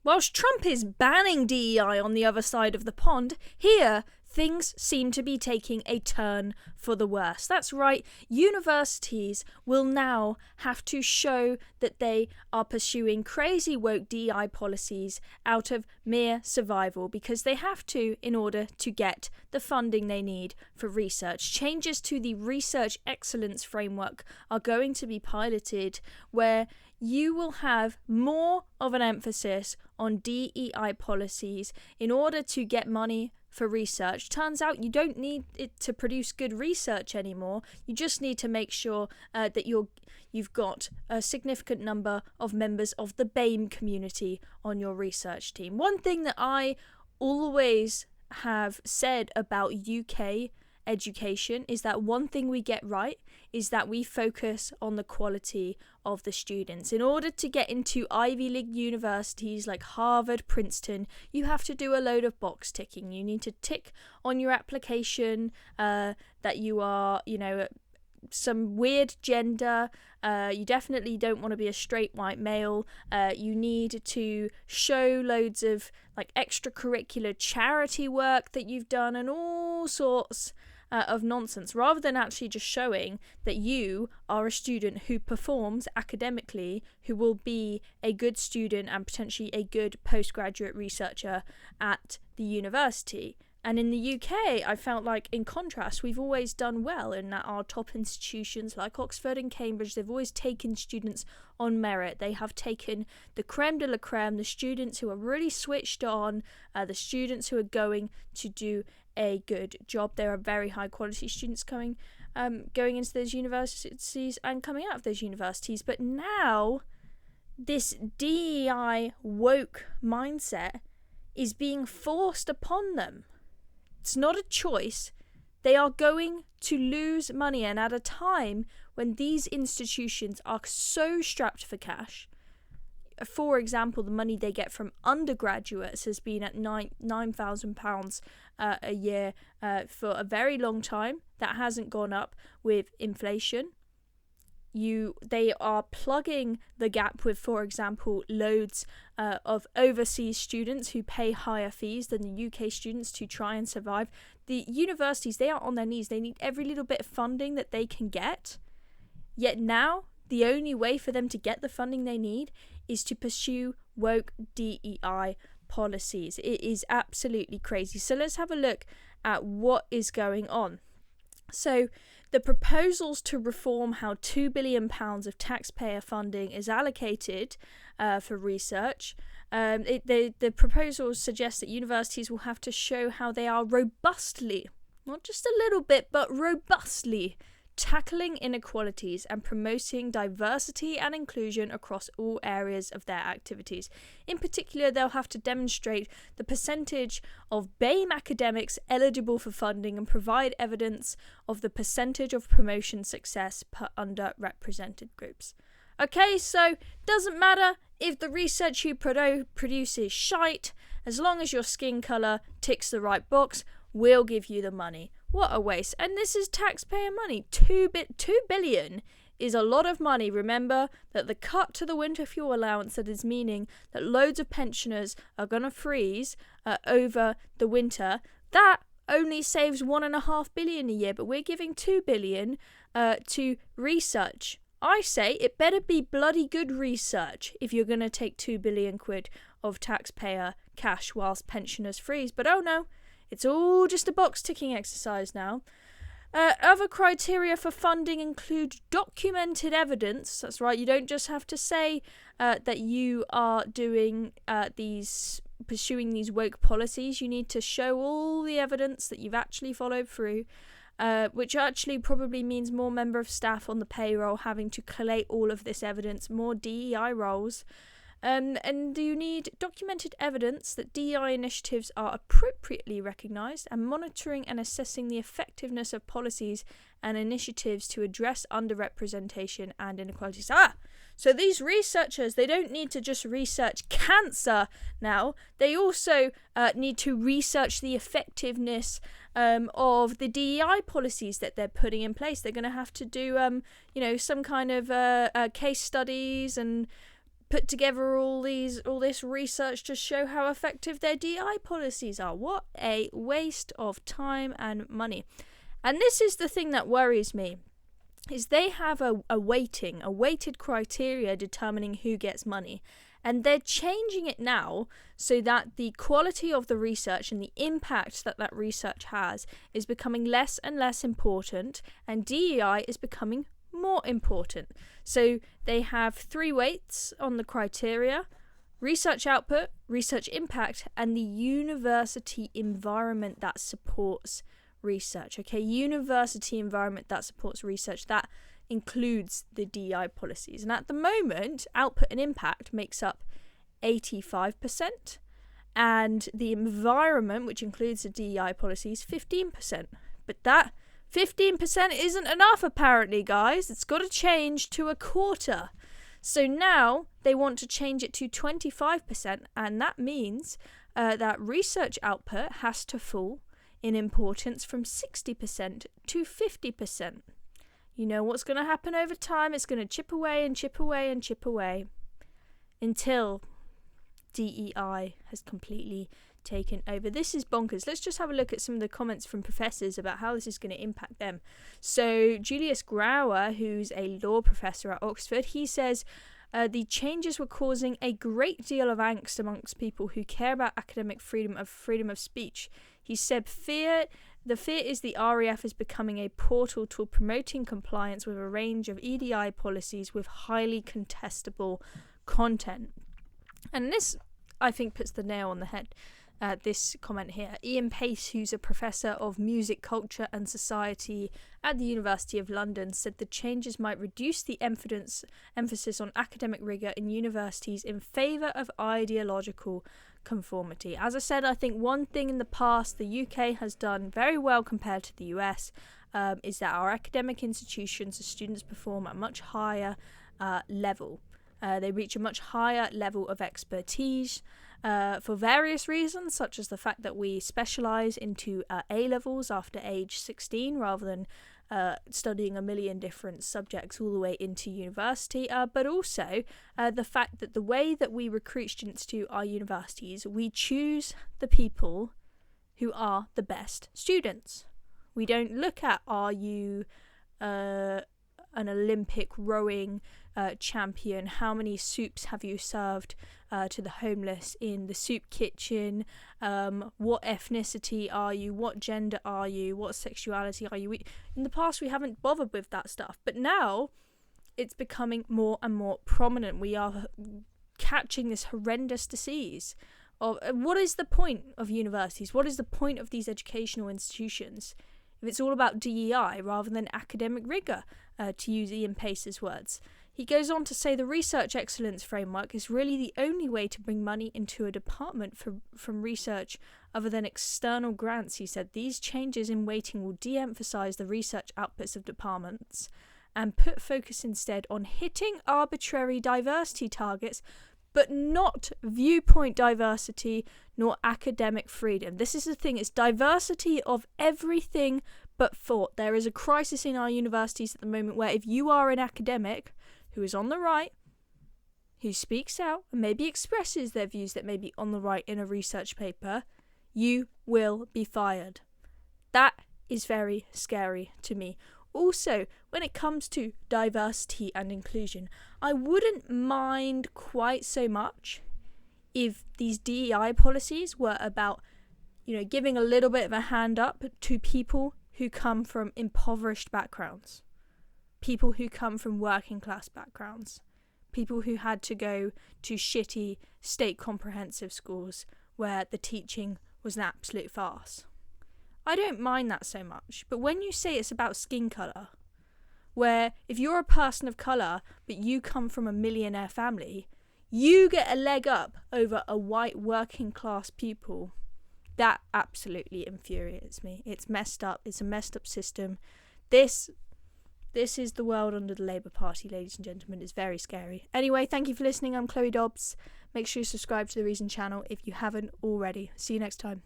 Whilst Trump is banning DEI on the other side of the pond, here things seem to be taking a turn for the worse. That's right, universities will now have to show that they are pursuing crazy woke DEI policies out of mere survival, because they have to in order to get the funding they need for research. Changes to the research excellence framework are going to be piloted, where you will have more of an emphasis on DEI policies in order to get money for research. Turns out you don't need it to produce good research anymore. You just need to make sure that you've got a significant number of members of the BAME community on your research team. One thing that I always have said about UK education is that one thing we get right is that we focus on the quality of the students. In order to get into Ivy League universities like Harvard, Princeton, you have to do a load of box ticking. You need to tick on your application that you are, some weird gender. You definitely don't want to be a straight white male. You need to show loads of extracurricular charity work that you've done and all sorts of nonsense, rather than actually just showing that you are a student who performs academically, who will be a good student and potentially a good postgraduate researcher at the university. And in the UK, I felt like, in contrast, we've always done well in that our top institutions like Oxford and Cambridge, they've always taken students on merit. They have taken the creme de la creme, the students who are really switched on, the students who are going to do a good job. There are very high quality students going into those universities and coming out of those universities. But now, this DEI woke mindset is being forced upon them. It's not a choice. They are going to lose money, and at a time when these institutions are so strapped for cash. For example, the money they get from undergraduates has been at £9,000 a year for a very long time. That hasn't gone up with inflation. They are plugging the gap with, for example, loads of overseas students who pay higher fees than the UK students to try and survive. The universities, they are on their knees. They need every little bit of funding that they can get. Yet now, the only way for them to get the funding they need is to pursue woke DEI policies. It is absolutely crazy. So let's have a look at what is going on. So the proposals to reform how £2 billion of taxpayer funding is allocated for research. The proposals suggest that universities will have to show how they are robustly, not just a little bit, but robustly tackling inequalities and promoting diversity and inclusion across all areas of their activities. In particular, they'll have to demonstrate the percentage of BAME academics eligible for funding and provide evidence of the percentage of promotion success per underrepresented groups. Okay, so doesn't matter if the research you produce is shite, as long as your skin colour ticks the right box, we'll give you the money. What a waste. And this is taxpayer money. 2 billion is a lot of money. Remember that the cut to the winter fuel allowance, that is meaning that loads of pensioners are going to freeze over the winter, that only saves 1.5 billion a year, but we're giving 2 billion to research. I say it better be bloody good research if you're going to take 2 billion quid of taxpayer cash whilst pensioners freeze. But oh no, it's all just a box ticking exercise now. Other criteria for funding include documented evidence. That's right, you don't just have to say that you are doing pursuing these woke policies. You need to show all the evidence that you've actually followed through, which actually probably means more member of staff on the payroll having to collate all of this evidence, more DEI roles. And you need documented evidence that DEI initiatives are appropriately recognised, and monitoring and assessing the effectiveness of policies and initiatives to address underrepresentation and inequalities. So these researchers, they don't need to just research cancer now. They also need to research the effectiveness of the DEI policies that they're putting in place. They're going to have to do, some kind of case studies and put together all this research to show how effective their DEI policies are. What a waste of time and money. And this is the thing that worries me, is they have a weighted criteria determining who gets money. And they're changing it now so that the quality of the research and the impact that research has is becoming less and less important, and DEI is becoming more important. So they have 3 weights on the criteria: research output, research impact, and the university environment that supports research. Okay, university environment that supports research, that includes the DEI policies. And at the moment, output and impact makes up 85%, and the environment, which includes the DEI policies, 15%. But that 15% isn't enough, apparently, guys. It's got to change to a quarter. So now they want to change it to 25%, and that means that research output has to fall in importance from 60% to 50%. You know what's going to happen over time? It's going to chip away and chip away and chip away until DEI has completely taken over. This is bonkers. Let's just have a look at some of the comments from professors about how this is going to impact them. So Julius Grauer, who's a law professor at Oxford, he says the changes were causing a great deal of angst amongst people who care about academic freedom of speech. He said the fear is the RAF is becoming a portal to promoting compliance with a range of EDI policies with highly contestable content. And this, I think, puts the nail on the head. This comment here. Ian Pace, who's a professor of music, culture and society at the University of London, said the changes might reduce the emphasis on academic rigour in universities in favour of ideological conformity. As I said, I think one thing in the past the UK has done very well compared to the US is that our academic institutions, the students perform at a much higher level. They reach a much higher level of expertise for various reasons, such as the fact that we specialise into A-levels after age 16 rather than studying a million different subjects all the way into university, but also the fact that the way that we recruit students to our universities, we choose the people who are the best students. We don't look at, are you an Olympic rowing champion, how many soups have you served to the homeless in the soup kitchen, what ethnicity are you, what gender are you, what sexuality are you. In the past we haven't bothered with that stuff, but now it's becoming more and more prominent. We are catching this horrendous disease of what is the point of universities, what is the point of these educational institutions if it's all about DEI rather than academic rigour, to use Ian Pace's words. He goes on to say the research excellence framework is really the only way to bring money into a department from research other than external grants. He said these changes in weighting will de-emphasise the research outputs of departments and put focus instead on hitting arbitrary diversity targets, but not viewpoint diversity nor academic freedom. This is the thing, it's diversity of everything but thought. There is a crisis in our universities at the moment where if you are an academic who is on the right, who speaks out and maybe expresses their views that may be on the right in a research paper, you will be fired. That is very scary to me. Also, when it comes to diversity and inclusion, I wouldn't mind quite so much if these DEI policies were about, giving a little bit of a hand up to people who come from impoverished backgrounds, people who come from working class backgrounds, people who had to go to shitty state comprehensive schools where the teaching was an absolute farce. I don't mind that so much, but when you say it's about skin colour, where if you're a person of colour but you come from a millionaire family, you get a leg up over a white working class pupil, that absolutely infuriates me. It's messed up. It's a messed up system. This is the world under the Labour Party, ladies and gentlemen. It's very scary. Anyway, thank you for listening. I'm Chloe Dobbs. Make sure you subscribe to the Reason channel if you haven't already. See you next time.